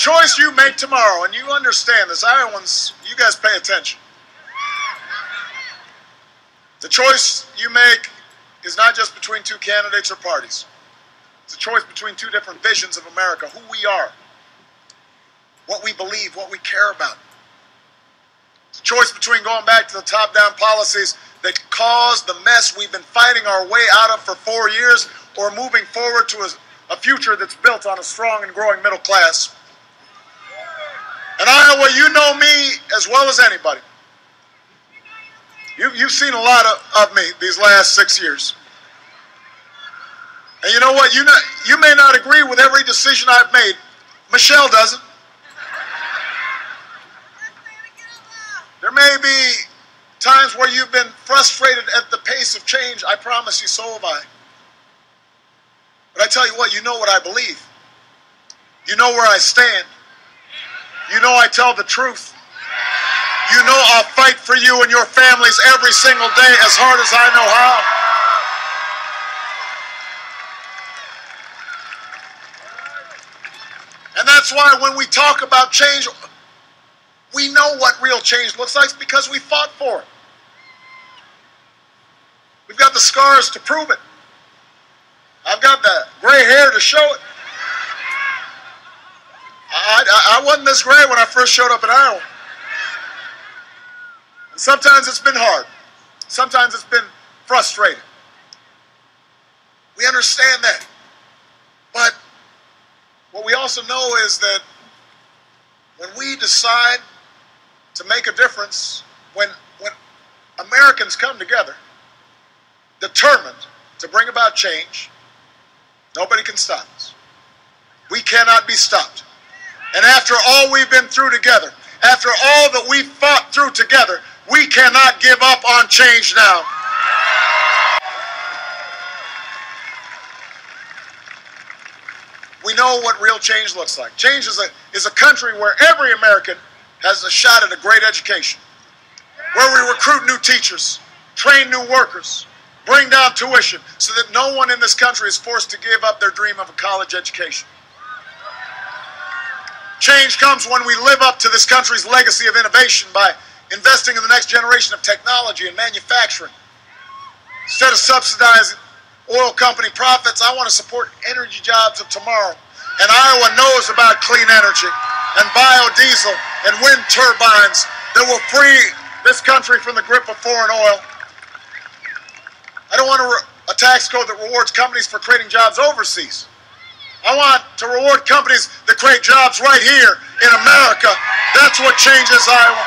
choice you make tomorrow, and you understand this, Iowans, you guys pay attention. The choice you make is not just between two candidates or parties. It's a choice between two different visions of America, who we are, what we believe, what we care about. It's a choice between going back to the top-down policies that caused the mess we've been fighting our way out of for 4 years, or moving forward to a future that's built on a strong and growing middle class. And Iowa, you know me as well as anybody. You've seen a lot of me these last 6 years. And you know what? You may not agree with every decision I've made. Michelle doesn't. There may be times where you've been frustrated at the pace of change. I promise you, so have I. But I tell you what, you know what I believe. You know where I stand. You know I tell the truth. You know I'll fight for you and your families every single day as hard as I know how. And that's why when we talk about change, we know what real change looks like because we fought for it. We've got the scars to prove it. I've got the gray hair to show it. I wasn't this gray when I first showed up in Iowa. And sometimes it's been hard. Sometimes it's been frustrating. We understand that. But what we also know is that when we decide to make a difference, when Americans come together, determined to bring about change, nobody can stop us. We cannot be stopped. And after all we've been through together, after all that we've fought through together, we cannot give up on change now. We know what real change looks like. Change is a country where every American has a shot at a great education, where we recruit new teachers, train new workers, bring down tuition so that no one in this country is forced to give up their dream of a college education. Change comes when we live up to this country's legacy of innovation by investing in the next generation of technology and manufacturing. Instead of subsidizing oil company profits, I want to support energy jobs of tomorrow. And Iowa knows about clean energy and biodiesel and wind turbines that will free this country from the grip of foreign oil. I don't want a tax code that rewards companies for creating jobs overseas. I want to reward companies that create jobs right here in America. That's what changes Iowa.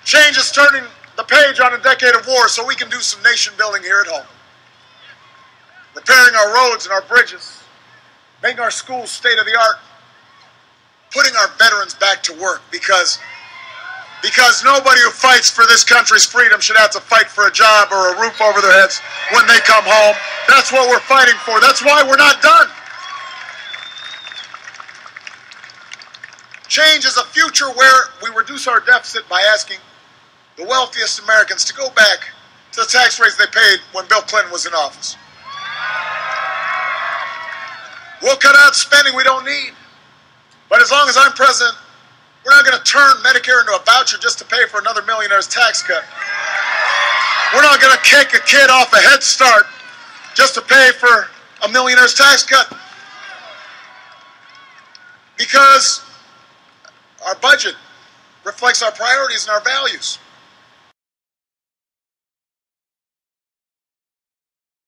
Change is turning the page on a decade of war so we can do some nation building here at home. Repairing our roads and our bridges, making our schools state of the art, putting our veterans back to work because nobody who fights for this country's freedom should have to fight for a job or a roof over their heads when they come home. That's what we're fighting for. That's why we're not done. Change is a future where we reduce our deficit by asking the wealthiest Americans to go back to the tax rates they paid when Bill Clinton was in office. We'll cut out spending we don't need. But as long as I'm president, we're not going to turn Medicare into a voucher just to pay for another millionaire's tax cut. We're not going to kick a kid off a Head Start just to pay for a millionaire's tax cut. Because our budget reflects our priorities and our values.